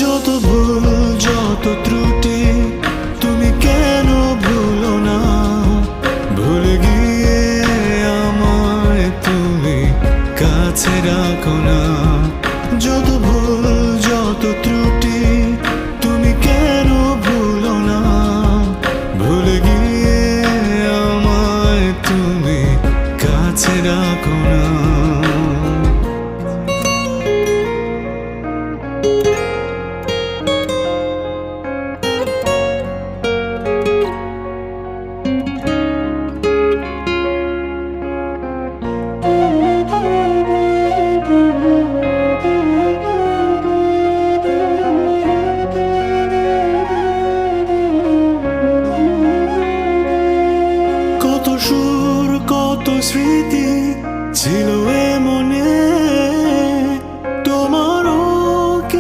যত ভুল যত ত্রুটি তুমি কেন ভুলো না, ভুলে গিয়ে আমায় তুমি কাছে রাখো না। যত ভুল যত ত্রুটি তুমি কেন ভুলো না, ভুলে গিয়ে আমায় তুমি কাছে রাখো না।